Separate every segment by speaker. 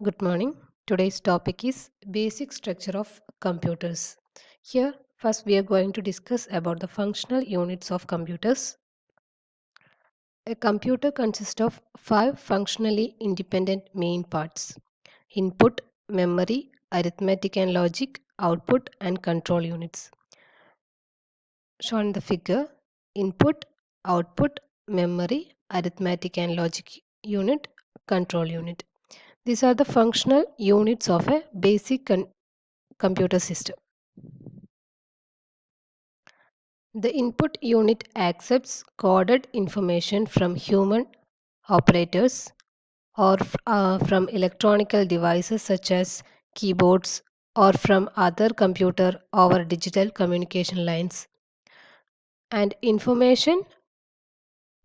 Speaker 1: Good morning. Today's topic is basic structure of computers. Here, first we are going to discuss about the functional units of computers. A computer consists of five functionally independent main parts: input, memory, arithmetic and logic, output, and control units. Shown in the figure: input, output, memory, arithmetic and logic unit, control unit. These are the functional units of a basic computer system. The input unit accepts coded information from human operators or from electronic devices such as keyboards or from other computer over digital communication lines. And information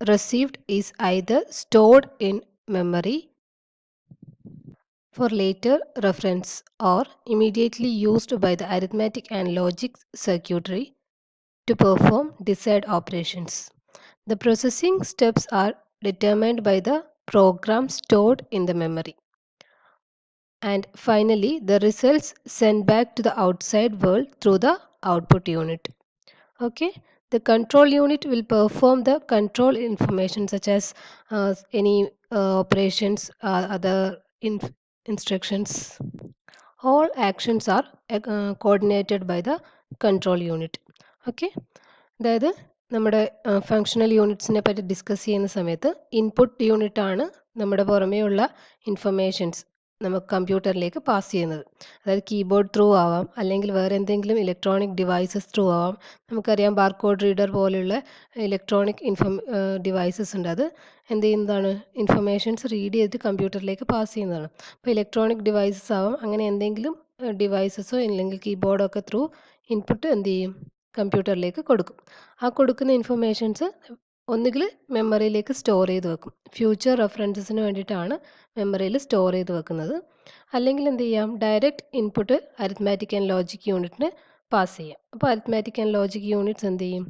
Speaker 1: received is either stored in memory for later reference or immediately used by the arithmetic and logic circuitry to perform desired operations. The processing steps are determined by the program stored in the memory. And finally, the results sent back to the outside world through the output unit. Okay, the control unit will perform the control information such as any operations, other instructions. All actions are coordinated by the control unit. Okay, അതായത് നമ്മുടെ functional യൂണിറ്റ്സിനെ പറ്റി discuss ചെയ്യുന്ന സമയത്ത് input unit ആണ് നമ്മുടെ പുറമേയുള്ള informations നമുക്ക് കമ്പ്യൂട്ടറിലേക്ക് പാസ് ചെയ്യുന്നത്. അതായത് കീബോർഡ് ത്രൂ ആവാം, അല്ലെങ്കിൽ വേറെ എന്തെങ്കിലും ഇലക്ട്രോണിക് ഡിവൈസസ് ത്രൂ ആവാം. നമുക്കറിയാം ബാർകോഡ് റീഡർ പോലെയുള്ള ഇലക്ട്രോണിക് ഡിവൈസസ് ഉണ്ട്. അത് എന്ത് ചെയ്യുന്നതാണ്? ഇൻഫർമേഷൻസ് റീഡ് ചെയ്തിട്ട് കമ്പ്യൂട്ടറിലേക്ക് പാസ് ചെയ്യുന്നതാണ്. അപ്പോൾ ഇലക്ട്രോണിക് ഡിവൈസസ് ആവാം, അങ്ങനെ എന്തെങ്കിലും ഡിവൈസസോ അല്ലെങ്കിൽ കീബോർഡോ ഒക്കെ ത്രൂ ഇൻപുട്ട് എന്ത് ചെയ്യും? കമ്പ്യൂട്ടറിലേക്ക് കൊടുക്കും. ആ കൊടുക്കുന്ന ഇൻഫർമേഷൻസ് ഒന്നുകിൽ മെമ്മറിയിലേക്ക് സ്റ്റോർ ചെയ്ത് വെക്കും. ഫ്യൂച്ചർ റെഫറൻസസിന് വേണ്ടിയിട്ടാണ് മെമ്മറിയിൽ സ്റ്റോർ ചെയ്ത് വെക്കുന്നത്. അല്ലെങ്കിൽ എന്ത് ചെയ്യാം? Direct input arithmetic and logic യൂണിറ്റിന് പാസ് ചെയ്യാം. അപ്പോൾ അരിത്മാറ്റിക് ആൻഡ് ലോജിക് യൂണിറ്റ്സ് എന്ത് ചെയ്യും?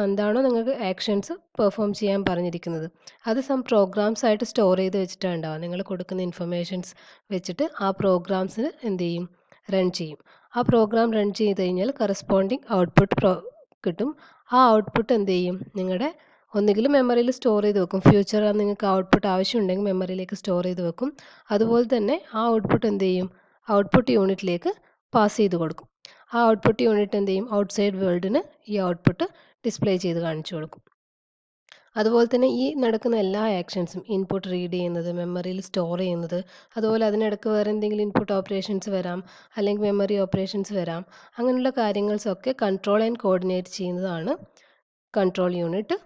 Speaker 1: എന്താണോ നിങ്ങൾക്ക് ആക്ഷൻസ് പെർഫോം ചെയ്യാൻ പറഞ്ഞിരിക്കുന്നത് അത് പ്രോഗ്രാംസ് ആയിട്ട് സ്റ്റോർ ചെയ്ത് വെച്ചിട്ടാണ് ഉണ്ടാവുക. നിങ്ങൾ കൊടുക്കുന്ന ഇൻഫർമേഷൻസ് വെച്ചിട്ട് ആ പ്രോഗ്രാംസിന് എന്ത് ചെയ്യും? റൺ ചെയ്യും. ആ പ്രോഗ്രാം റൺ ചെയ്ത് കഴിഞ്ഞാൽ കറസ്പോണ്ടിങ് ഔട്ട്പുട്ട് കിട്ടും. ആ ഔട്ട്പുട്ട് എന്ത് ചെയ്യും? നിങ്ങളുടെ ഒന്നുകിൽ മെമ്മറിയിൽ സ്റ്റോർ ചെയ്ത് വെക്കും. ഫ്യൂച്ചർ നിങ്ങൾക്ക് ഔട്ട്പുട്ട് ആവശ്യമുണ്ടെങ്കിൽ മെമ്മറിയിലേക്ക് സ്റ്റോർ ചെയ്ത് വെക്കും. അതുപോലെ തന്നെ ആ ഔട്ട്പുട്ട് എന്ത് ചെയ്യും? ഔട്ട്പുട്ട് യൂണിറ്റിലേക്ക് പാസ് ചെയ്ത് കൊടുക്കും. ആ ഔട്ട്പുട്ട് യൂണിറ്റ് എന്ത് ചെയ്യും? ഔട്ട്സൈഡ് വേൾഡിന് ഈ ഔട്ട്പുട്ട് ഡിസ്പ്ലേ ചെയ്ത് കാണിച്ചു കൊടുക്കും. അതുപോലെ തന്നെ ഈ നടക്കുന്ന എല്ലാ ആക്ഷൻസും ഇൻപുട്ട് റീഡ് ചെയ്യുന്നത്, മെമ്മറിയിൽ സ്റ്റോർ ചെയ്യുന്നത്, അതുപോലെ അതിനിടയ്ക്ക് വേറെ എന്തെങ്കിലും ഇൻപുട്ട് ഓപ്പറേഷൻസ് വരാം, അല്ലെങ്കിൽ മെമ്മറി ഓപ്പറേഷൻസ് വരാം. അങ്ങനെയുള്ള കാര്യങ്ങൾസൊക്കെ കൺട്രോൾ ആൻഡ് കോർഡിനേറ്റ് ചെയ്യുന്നതാണ് കൺട്രോൾ യൂണിറ്റ്.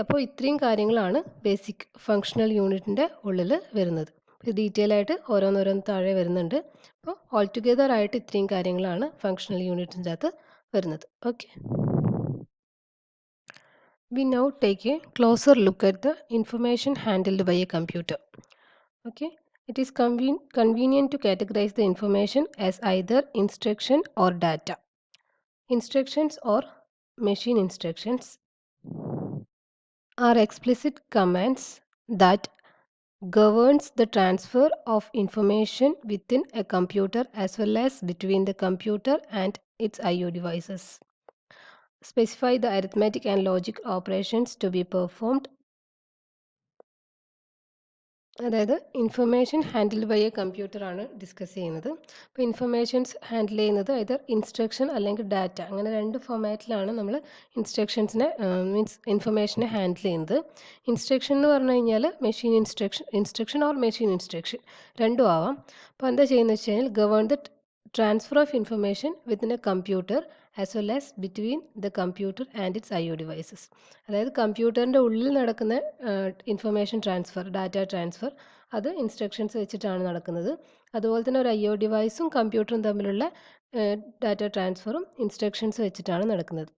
Speaker 1: അപ്പോൾ ഇത്രയും കാര്യങ്ങളാണ് ബേസിക് ഫങ്ഷണൽ യൂണിറ്റിൻ്റെ ഉള്ളിൽ വരുന്നത്. ഡീറ്റെയിൽ ആയിട്ട് ഓരോന്നോരോന്ന് താഴെ വരുന്നുണ്ട്. അപ്പോൾ ഓൾ ടുഗെദർ ആയിട്ട് ഇത്രയും കാര്യങ്ങളാണ് ഫങ്ഷണൽ യൂണിറ്റിൻ്റെ അകത്ത് വരുന്നത്. Okay. We now take a closer look at the information handled by a computer. Okay, it is convenient to categorize the information as either instruction or data. Instructions or machine instructions are explicit commands that governs the transfer of information within a computer as well as between the computer and its I/O devices. Specify the arithmetic and logic operations to be performed. അതായത് information handle by a കമ്പ്യൂട്ടറാണ് discuss ചെയ്യുന്നത്. അപ്പോൾ informations handle ചെയ്യുന്നത് either instruction അല്ലെങ്കിൽ data, അങ്ങനെ രണ്ട് ഫോമാറ്റിലാണ് നമ്മൾ ഇൻസ്ട്രക്ഷൻസിനെ മീൻസ് ഇൻഫർമേഷനെ ഹാൻഡിൽ ചെയ്യുന്നത്. ഇൻസ്ട്രക്ഷൻ എന്ന് പറഞ്ഞു കഴിഞ്ഞാൽ ഇൻസ്ട്രക്ഷൻ ഓർ മെഷീൻ ഇൻസ്ട്രക്ഷൻ രണ്ടും ആവാം. അപ്പോൾ എന്താ ചെയ്യുന്നത് വെച്ച് കഴിഞ്ഞാൽ govern the transfer of information within A computer as well as between the computer and it's I/O devices. അതായത് കമ്പ്യൂട്ടറിൻ്റെ ഉള്ളിൽ നടക്കുന്ന ഇൻഫർമേഷൻ ട്രാൻസ്ഫർ, ഡാറ്റ ട്രാൻസ്ഫർ, അത് ഇൻസ്ട്രക്ഷൻസ് വെച്ചിട്ടാണ് നടക്കുന്നത്. അതുപോലെ തന്നെ ഒരു I/O ഡിവൈസും കമ്പ്യൂട്ടറും തമ്മിലുള്ള ഡാറ്റ ട്രാൻസ്ഫറും ഇൻസ്ട്രക്ഷൻസ് വെച്ചിട്ടാണ് നടക്കുന്നത്.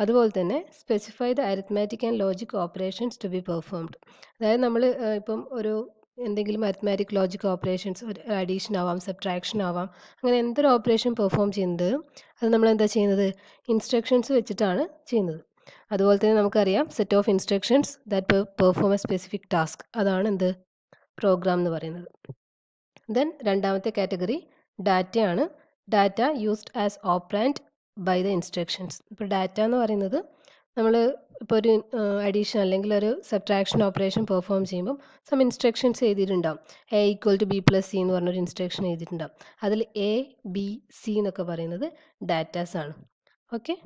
Speaker 1: അതുപോലെ തന്നെ specify the arithmetic and logic operations to be performed. അതായത് നമ്മൾ ഇപ്പം ഒരു എന്തെങ്കിലും അരിത്മാറ്റിക് ലോജിക് ഓപ്പറേഷൻസ്, ഒരു അഡീഷൻ ആവാം, സബ്ട്രാക്ഷൻ ആവാം, അങ്ങനെ എന്തൊരു ഓപ്പറേഷൻ പെർഫോം ചെയ്യുന്നത് അത് നമ്മൾ എന്താ ചെയ്യുന്നത്? ഇൻസ്ട്രക്ഷൻസ് വെച്ചിട്ടാണ് ചെയ്യുന്നത്. അതുപോലെ തന്നെ നമുക്കറിയാം set of instructions that perform a specific task, അതാണ് എന്ത്? പ്രോഗ്രാം എന്ന് പറയുന്നത്. ദെൻ രണ്ടാമത്തെ കാറ്റഗറി ഡാറ്റയാണ്. Data used as operand by the instructions. ഇപ്പോൾ ഡാറ്റ എന്ന് പറയുന്നത് നമ്മൾ ഇപ്പോൾ ഒരു അഡീഷൻ അല്ലെങ്കിൽ ഒരു സബ്ട്രാക്ഷൻ ഓപ്പറേഷൻ പെർഫോം ചെയ്യുമ്പം സം ഇൻസ്ട്രക്ഷൻസ് എഴുതിയിട്ടുണ്ടാവും. A equal to b plus c എന്ന് പറഞ്ഞൊരു ഇൻസ്ട്രക്ഷൻ എഴുതിയിട്ടുണ്ടാവും. അതിൽ എ ബി സി എന്നൊക്കെ പറയുന്നത് ഡാറ്റാസ് ആണ്. Okay.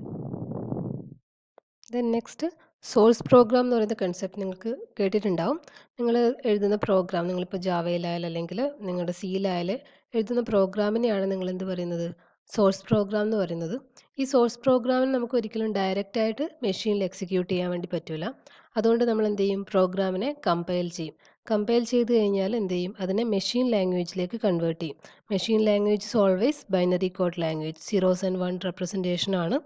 Speaker 1: Then next source programme എന്ന് പറയുന്ന കൺസെപ്റ്റ് നിങ്ങൾക്ക് കേട്ടിട്ടുണ്ടാവും. നിങ്ങൾ എഴുതുന്ന പ്രോഗ്രാം, നിങ്ങളിപ്പോൾ ജാവയിലായാലും അല്ലെങ്കിൽ നിങ്ങളുടെ സിയിലായാലും എഴുതുന്ന പ്രോഗ്രാമിനെയാണ് നിങ്ങൾ എന്ത് പറയുന്നത്, സോഴ്സ് പ്രോഗ്രാം എന്ന് പറയുന്നത്. ഈ സോഴ്സ് പ്രോഗ്രാമിന് നമുക്ക് ഒരിക്കലും ഡയറക്റ്റ് ആയിട്ട് മെഷീനിൽ എക്സിക്യൂട്ട് ചെയ്യാൻ വേണ്ടി പറ്റില്ല. അതുകൊണ്ട് നമ്മൾ എന്ത് ചെയ്യും, പ്രോഗ്രാമിനെ കമ്പൈൽ ചെയ്യും. കമ്പൈൽ ചെയ്ത് കഴിഞ്ഞാൽ എന്ത് ചെയ്യും, അതിനെ മെഷീൻ ലാംഗ്വേജിലേക്ക് കൺവേർട്ട് ചെയ്യും. Machine language is always binary code language. 0s and 1 representation ആണ്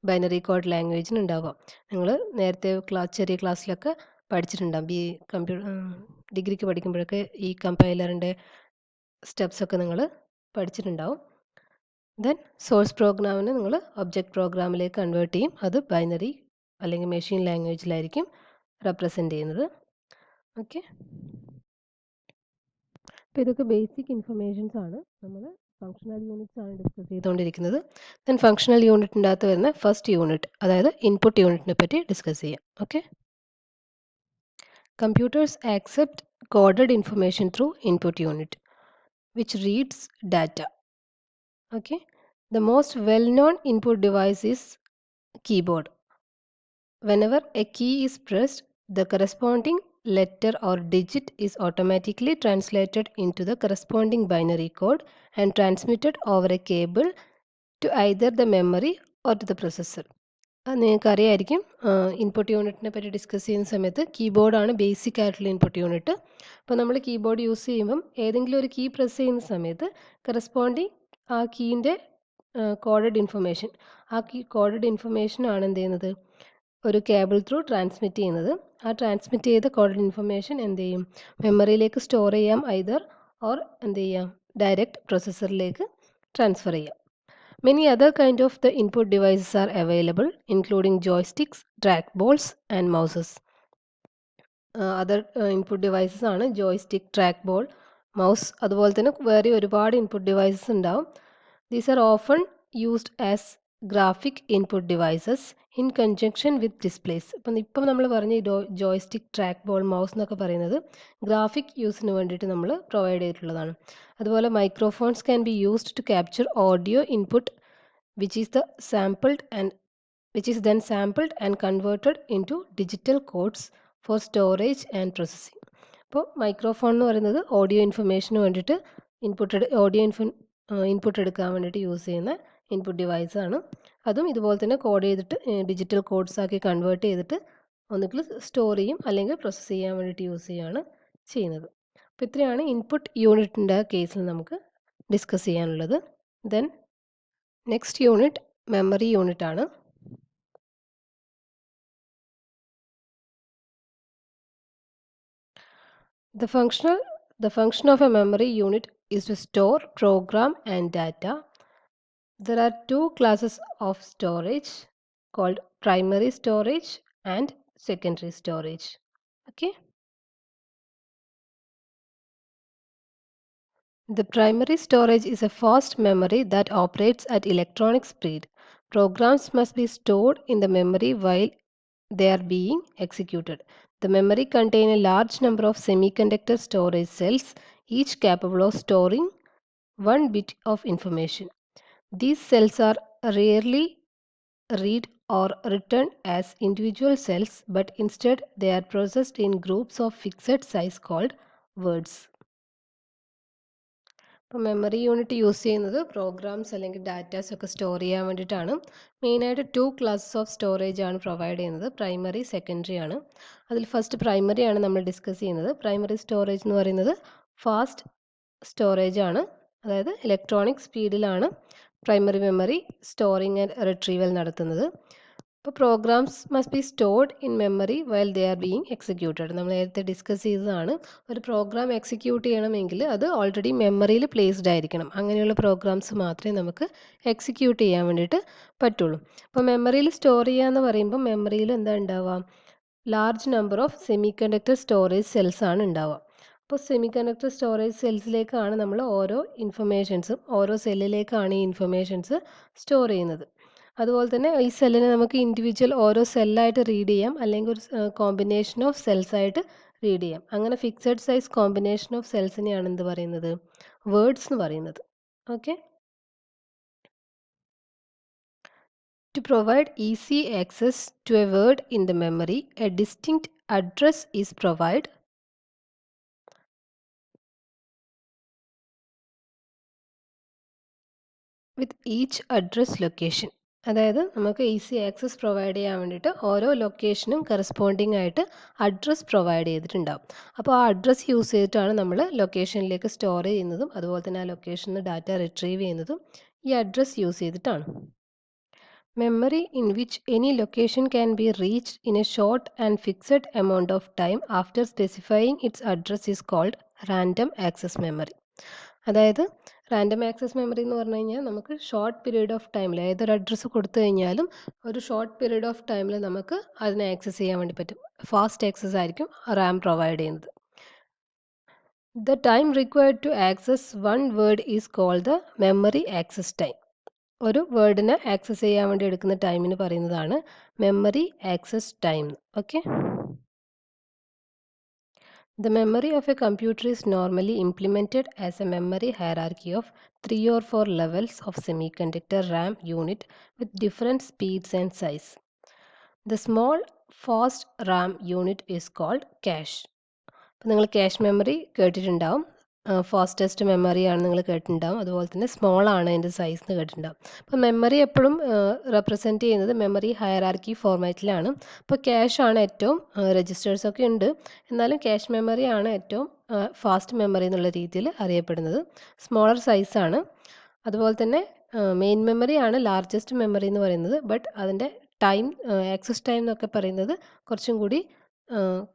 Speaker 1: ബൈനറി കോഡ് ലാംഗ്വേജിന് ഉണ്ടാവുക. നിങ്ങൾ നേരത്തെ ചെറിയ ക്ലാസ്സിലൊക്കെ പഠിച്ചിട്ടുണ്ടാകും. ഡിഗ്രിക്ക് പഠിക്കുമ്പോഴൊക്കെ ഈ കമ്പൈലറിൻ്റെ സ്റ്റെപ്സൊക്കെ നിങ്ങൾ പഠിച്ചിട്ടുണ്ടാവും. ദെൻ സോഴ്സ് പ്രോഗ്രാമിനെ നിങ്ങൾ ഒബ്ജക്റ്റ് പ്രോഗ്രാമിലേക്ക് കൺവേർട്ട് ചെയ്യും. അത് ബൈനറി അല്ലെങ്കിൽ മെഷീൻ ലാംഗ്വേജിലായിരിക്കും റെപ്രസെൻ്റ് ചെയ്യുന്നത്. ഓക്കെ. അപ്പോൾ ഇതൊക്കെ ബേസിക് ഇൻഫർമേഷൻസ് ആണ്. നമ്മൾ ഫങ്ഷണൽ യൂണിറ്റ്സ് ആണ് ഡിസ്കസ് ചെയ്തുകൊണ്ടിരിക്കുന്നത്. ദെൻ ഫങ്ഷണൽ യൂണിറ്റിൻ്റെ അകത്ത് വരുന്ന ഫസ്റ്റ് യൂണിറ്റ്, അതായത് ഇൻപുട്ട് യൂണിറ്റിനെ പറ്റി ഡിസ്കസ് ചെയ്യാം. Okay. Computers accept coded information through input unit which reads data. Okay. The most well-known input device is keyboard. Whenever a key is pressed, the corresponding letter or digit is automatically translated into the corresponding binary code and transmitted over a cable to either the memory or to the processor. അത് നിങ്ങൾക്ക് അറിയായിരിക്കും. Input യൂണിറ്റിനെ പറ്റി discuss ചെയ്യുന്ന സമയത്ത് കീബോർഡാണ് basic ആയിട്ടുള്ള input unit. അപ്പോൾ നമ്മൾ keyboard use ചെയ്യുമ്പം ഏതെങ്കിലും ഒരു കീ പ്രസ് ചെയ്യുന്ന സമയത്ത് കറസ്പോണ്ടിങ് ആ കീൻ്റെ കോഡഡ് ഇൻഫർമേഷൻ, ആ കീ കോഡഡ് ഇൻഫർമേഷൻ ആണ് എന്ത് ചെയ്യുന്നത്, ഒരു കേബിൾ ത്രൂ ട്രാൻസ്മിറ്റ് ചെയ്യുന്നത്. ആ ട്രാൻസ്മിറ്റ് ചെയ്ത കോഡഡ് ഇൻഫർമേഷൻ എന്ത് ചെയ്യും, മെമ്മറിയിലേക്ക് സ്റ്റോർ ചെയ്യാം ഐദർ, ഓർ എന്ത് ചെയ്യാം, ഡയറക്റ്റ് പ്രൊസസ്സറിലേക്ക് ട്രാൻസ്ഫർ ചെയ്യാം. Many other kind of the input devices are available, including joysticks, trackballs and mouses. Other input devices ആണ് joystick, trackball, mouse. അതുപോലെ തന്നെ വേറെ ഒരുപാട് input devices ഉണ്ടാവും. These are often used as graphic input devices in conjunction with displays. ഇപ്പം നമ്മൾ പറഞ്ഞ ഈ joystick, trackball, mouse എന്നൊക്കെ പറയുന്നത് ഗ്രാഫിക് യൂസിന് വേണ്ടിയിട്ട് നമ്മൾ പ്രൊവൈഡ് ചെയ്തിട്ടുള്ളതാണ്. അതുപോലെ microphones can be used to capture audio input which is then sampled and converted into digital codes for storage and processing. അപ്പോൾ മൈക്രോഫോൺ എന്ന് പറയുന്നത് ഓഡിയോ ഇൻഫർമേഷന് വേണ്ടിയിട്ട് ഇൻപുട്ട് എടുക്കാൻ വേണ്ടിയിട്ട് യൂസ് ചെയ്യുന്ന ഇൻപുട്ട് ഡിവൈസ് ആണ്. അതും ഇതുപോലെ തന്നെ കോഡ് ചെയ്തിട്ട് ഡിജിറ്റൽ കോഡ്സ് ആക്കി കൺവേർട്ട് ചെയ്തിട്ട് ഒന്നുകിൽ സ്റ്റോർ ചെയ്യും അല്ലെങ്കിൽ പ്രോസസ്സ് ചെയ്യാൻ വേണ്ടിയിട്ട് യൂസ് ചെയ്യുകയാണ് ചെയ്യുന്നത്. അപ്പോൾ ഇത്രയാണ് ഇൻപുട്ട് യൂണിറ്റിൻ്റെ കേസിൽ നമുക്ക് ഡിസ്കസ് ചെയ്യാനുള്ളത്. Then next unit memory unit ആണ്. The function of a memory unit is to store, program and data. There are two classes of storage called primary storage and secondary storage. Okay. The primary storage is a fast memory that operates at electronic speed. Programs must be stored in the memory while they are being executed. The memory contains a large number of semiconductor storage cells, each capable of storing 1 bit of information. These cells are rarely read or written as individual cells, but instead they are processed in groups of fixed size called words. ഇപ്പോൾ memory unit use ചെയ്യുന്നത് programmes അല്ലെങ്കിൽ datas ഒക്കെ store ചെയ്യാൻ വേണ്ടിയിട്ടാണ്. മെയിനായിട്ട് 2 classes of storage ആണ് provide ചെയ്യുന്നത്, primary, secondary ആണ്. അതിൽ ഫസ്റ്റ് പ്രൈമറി ആണ് നമ്മൾ ഡിസ്കസ് ചെയ്യുന്നത്. പ്രൈമറി സ്റ്റോറേജ് എന്ന് പറയുന്നത് ഫാസ്റ്റ് സ്റ്റോറേജ് ആണ്, അതായത് ഇലക്ട്രോണിക് സ്പീഡിലാണ് primary memory storing and retrieval നടത്തുന്നത്. അപ്പോൾ programs must be stored in memory while they are being executed. നമ്മൾ നേരത്തെ ഡിസ്കസ് ചെയ്തതാണ്, ഒരു പ്രോഗ്രാം എക്സിക്യൂട്ട് ചെയ്യണമെങ്കിൽ അത് ഓൾറെഡി മെമ്മറിയിൽ പ്ലേസ്ഡ് ആയിരിക്കണം. അങ്ങനെയുള്ള പ്രോഗ്രാംസ് മാത്രമേ നമുക്ക് എക്സിക്യൂട്ട് ചെയ്യാൻ വേണ്ടിയിട്ട് പറ്റുള്ളൂ. അപ്പോൾ മെമ്മറിയിൽ സ്റ്റോർ ചെയ്യുക എന്ന് പറയുമ്പോൾ മെമ്മറിയിൽ എന്താ ഉണ്ടാവുക, large number of semi conductor storage cells ആണ് ഉണ്ടാവുക. അപ്പോൾ സെമി കണ്ടക്ടർ സ്റ്റോറേജ് സെൽസിലേക്കാണ് നമ്മൾ ഓരോ സെല്ലിലേക്കാണ് ഈ ഇൻഫർമേഷൻസ് സ്റ്റോർ ചെയ്യുന്നത്. അതുപോലെ തന്നെ ഈ സെല്ലിനെ നമുക്ക് ഇൻഡിവിജ്വൽ ഓരോ സെല്ലായിട്ട് റീഡ് ചെയ്യാം, അല്ലെങ്കിൽ ഒരു കോമ്പിനേഷൻ ഓഫ് സെൽസ് ആയിട്ട് റീഡ് ചെയ്യാം. അങ്ങനെ ഫിക്സഡ് സൈസ് കോമ്പിനേഷൻ ഓഫ് സെൽസിനെയാണ് എന്ത് പറയുന്നത്? വേർഡ്സ് എന്ന് പറയുന്നത്. Okay. To provide easy access to a word in the memory, a distinct address is provided with each address location. അതായത് നമുക്ക് ഈസി ആക്സസ് പ്രൊവൈഡ് ചെയ്യാൻ വേണ്ടിയിട്ട് ഓരോ ലൊക്കേഷനും കറസ്പോണ്ടിങ് ആയിട്ട് അഡ്രസ്സ് പ്രൊവൈഡ് ചെയ്തിട്ടുണ്ടാവും. അപ്പോൾ ആ അഡ്രസ്സ് യൂസ് ചെയ്തിട്ടാണ് നമ്മൾ ലൊക്കേഷനിലേക്ക് സ്റ്റോർ ചെയ്യുന്നതും അതുപോലെ തന്നെ ആ ലൊക്കേഷനിൽ നിന്ന് ഡാറ്റ റിട്രീവ് ചെയ്യുന്നതും ഈ അഡ്രസ്സ് യൂസ് ചെയ്തിട്ടാണ്. Memory in which any location can be reached in a short and fixed amount of time after specifying its address is called random access memory. അതായത് റാൻഡം ആക്സസ് മെമ്മറി എന്ന് പറഞ്ഞു കഴിഞ്ഞാൽ നമുക്ക് short period of ടൈമിൽ ഏതൊരു address കൊടുത്തു കഴിഞ്ഞാലും ഒരു ഷോർട്ട് പീരീഡ് ഓഫ് ടൈമിൽ നമുക്ക് അതിനെ ആക്സസ് ചെയ്യാൻ വേണ്ടി പറ്റും. ഫാസ്റ്റ് ആക്സസ് ആയിരിക്കും റാം പ്രൊവൈഡ് ചെയ്യുന്നത്. The time required to access one word is called the memory access time. ഒരു വേർഡിനെ ആക്സസ് ചെയ്യാൻ വേണ്ടി എടുക്കുന്ന ടൈമിന് പറയുന്നതാണ് memory access time. Okay. The memory of a computer is normally implemented as a memory hierarchy of 3 or 4 levels of semiconductor RAM unit with different speeds and size. The small fast RAM unit is called cache. അപ്പോൾ നിങ്ങൾ cache memory കേട്ടിട്ടുണ്ടാവും, fastest മെമ്മറിയാണ് നിങ്ങൾ കേട്ടിട്ടുണ്ടാവും, അതുപോലെ തന്നെ small ആണ് അതിൻ്റെ size എന്ന് കേട്ടിട്ടുണ്ടാവും. അപ്പോൾ മെമ്മറി എപ്പോഴും റെപ്രസെൻറ്റ് ചെയ്യുന്നത് മെമ്മറി ഹയറാർക്കി ഫോർമാറ്റിലാണ്. അപ്പോൾ ക്യാഷ് ആണ് ഏറ്റവും രജിസ്റ്റേഴ്സൊക്കെ ഉണ്ട്, എന്നാലും ക്യാഷ് മെമ്മറി ആണ് ഏറ്റവും ഫാസ്റ്റ് മെമ്മറി എന്നുള്ള രീതിയിൽ അറിയപ്പെടുന്നത്. സ്മോളർ സൈസാണ്. അതുപോലെ തന്നെ മെയിൻ മെമ്മറി ആണ് ലാർജസ്റ്റ് മെമ്മറി എന്ന് പറയുന്നത്. ബട്ട് അതിൻ്റെ ടൈം ആക്സസ് ടൈം എന്നൊക്കെ പറയുന്നത് കുറച്ചും കൂടി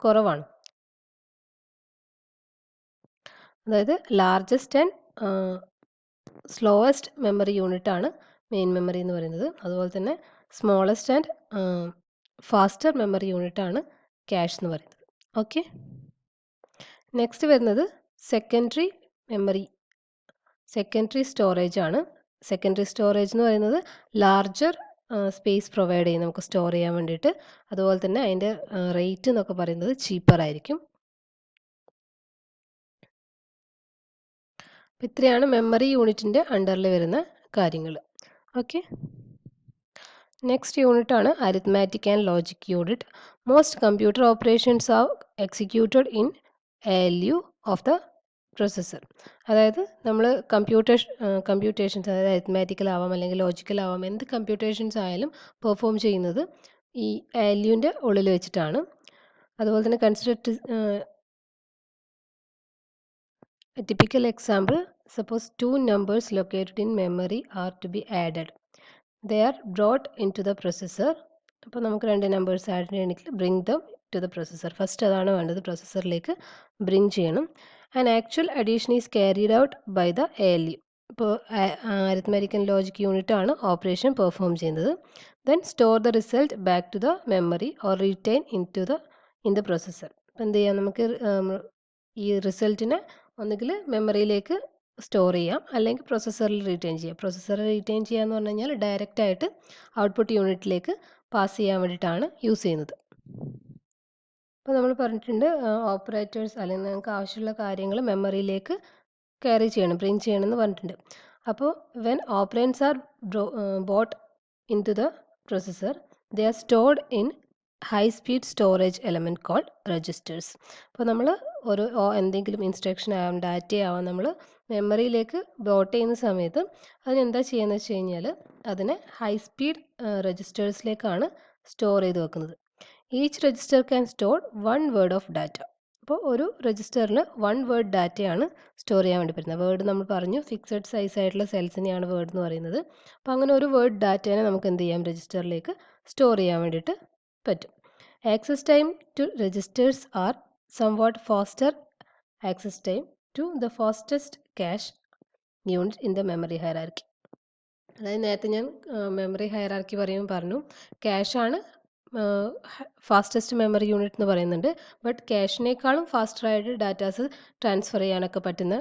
Speaker 1: കുറവാണ്. അതായത് largest and slowest memory unit ആണ് മെയിൻ മെമ്മറി എന്ന് പറയുന്നത്. അതുപോലെ തന്നെ smallest and faster memory unit ആണ് ക്യാഷ് എന്ന് പറയുന്നത്. ഓക്കെ. നെക്സ്റ്റ് വരുന്നത് സെക്കൻഡറി സ്റ്റോറേജ് ആണ്. സെക്കൻഡറി സ്റ്റോറേജ് എന്ന് പറയുന്നത് ലാർജർ സ്പേസ് പ്രൊവൈഡ് ചെയ്യും നമുക്ക് സ്റ്റോർ ചെയ്യാൻ വേണ്ടിയിട്ട്. അതുപോലെ തന്നെ അതിൻ്റെ റേറ്റ് എന്നൊക്കെ പറയുന്നത് ചീപ്പർ ആയിരിക്കും. ഇത്രയാണ് മെമ്മറി യൂണിറ്റിൻ്റെ അണ്ടറിൽ വരുന്ന കാര്യങ്ങൾ. ഓക്കെ. നെക്സ്റ്റ് യൂണിറ്റ് ആണ് arithmetic and logic unit. Most computer operations are executed in ALU of the processor. അതായത് നമ്മൾ കമ്പ്യൂട്ടേഷൻസ്, അതായത് അരിത്മാറ്റിക്കൽ ആവാം അല്ലെങ്കിൽ ലോജിക്കൽ ആവാം, എന്ത് കമ്പ്യൂട്ടേഷൻസ് ആയാലും പെർഫോം ചെയ്യുന്നത് ഈ ALUവിൻ്റെ ഉള്ളിൽ വെച്ചിട്ടാണ്. അതുപോലെ തന്നെ a typical example, suppose two numbers located in memory are to be added. They are brought into the processor. അപ്പോൾ നമുക്ക് രണ്ട് നമ്പേഴ്സ് ആഡ് ചെയ്യണമെങ്കിൽ bring them to the processor. First അതാണ് വേണ്ടത്, പ്രൊസസ്സറിലേക്ക് ബ്രിങ് ചെയ്യണം. And actual addition is carried out by the ALU. ഇപ്പോൾ arithmetic and logic unit ആണ് ഓപ്പറേഷൻ പെർഫോം ചെയ്യുന്നത്. Then store the result back to the memory or retain in the processor. അപ്പോൾ എന്ത് ചെയ്യാം, നമുക്ക് ഈ റിസൾട്ടിനെ ഒന്നുകിൽ മെമ്മറിയിലേക്ക് സ്റ്റോർ ചെയ്യാം അല്ലെങ്കിൽ പ്രൊസസ്സറിൽ റീറ്റെയിൻ ചെയ്യാം. പ്രൊസസ്സറിൽ റീറ്റെയിൻ ചെയ്യുക എന്ന് പറഞ്ഞു കഴിഞ്ഞാൽ ഡയറക്റ്റ് ആയിട്ട് ഔട്ട്പുട്ട് യൂണിറ്റിലേക്ക് പാസ് ചെയ്യാൻ വേണ്ടിയിട്ടാണ് യൂസ് ചെയ്യുന്നത്. അപ്പോൾ നമ്മൾ പറഞ്ഞിട്ടുണ്ട് ഓപ്പറേറ്റേഴ്സ് അല്ലെങ്കിൽ നമുക്ക് ആവശ്യമുള്ള കാര്യങ്ങൾ മെമ്മറിയിലേക്ക് ക്യാരി ചെയ്യണം, ബ്രിങ് ചെയ്യണം എന്ന് പറഞ്ഞിട്ടുണ്ട്. അപ്പോൾ when operands are brought into the processor, they are stored in high speed storage element called registers. അപ്പോൾ നമ്മൾ ഒരു എന്തെങ്കിലും ഇൻസ്ട്രക്ഷൻ ആവാം ഡാറ്റ ആവാം നമ്മൾ മെമ്മറിയിലേക്ക് ബോട്ട് ചെയ്യുന്ന സമയത്ത് അതിനെന്താ ചെയ്യുന്നത് വെച്ച് കഴിഞ്ഞാൽ അതിനെ ഹൈ സ്പീഡ് രജിസ്റ്റേഴ്സിലേക്കാണ് സ്റ്റോർ ചെയ്ത് വെക്കുന്നത്. Each register can store 1 word of data. അപ്പോൾ ഒരു രജിസ്റ്ററിൽ 1 വേർഡ് ഡാറ്റയാണ് സ്റ്റോർ ചെയ്യാൻ വേണ്ടി പറ്റുന്നത്. വേർഡ് നമ്മൾ പറഞ്ഞു ഫിക്സഡ് സൈസ് ആയിട്ടുള്ള സെൽസിനെയാണ് വേർഡ് എന്ന് പറയുന്നത്. അപ്പോൾ അങ്ങനെ ഒരു വേർഡ് ഡാറ്റേനെ നമുക്ക് എന്ത് ചെയ്യാം, രജിസ്റ്ററിലേക്ക് സ്റ്റോർ ചെയ്യാൻ വേണ്ടിയിട്ട് പറ്റും. Access time to registers are somewhat faster access time to the fastest cache unit in the memory hierarchy. അതായത് നേരത്തെ ഞാൻ മെമ്മറി ഹയറാർക്കി പറയുമ്പോൾ പറഞ്ഞു ക്യാഷാണ് ഫാസ്റ്റസ്റ്റ് മെമ്മറി യൂണിറ്റ് എന്ന് പറയുന്നുണ്ട്. ബട്ട് ക്യാഷിനേക്കാളും ഫാസ്റ്ററായിട്ട് ഡാറ്റാസ് ട്രാൻസ്ഫർ ചെയ്യാനൊക്കെ പറ്റുന്ന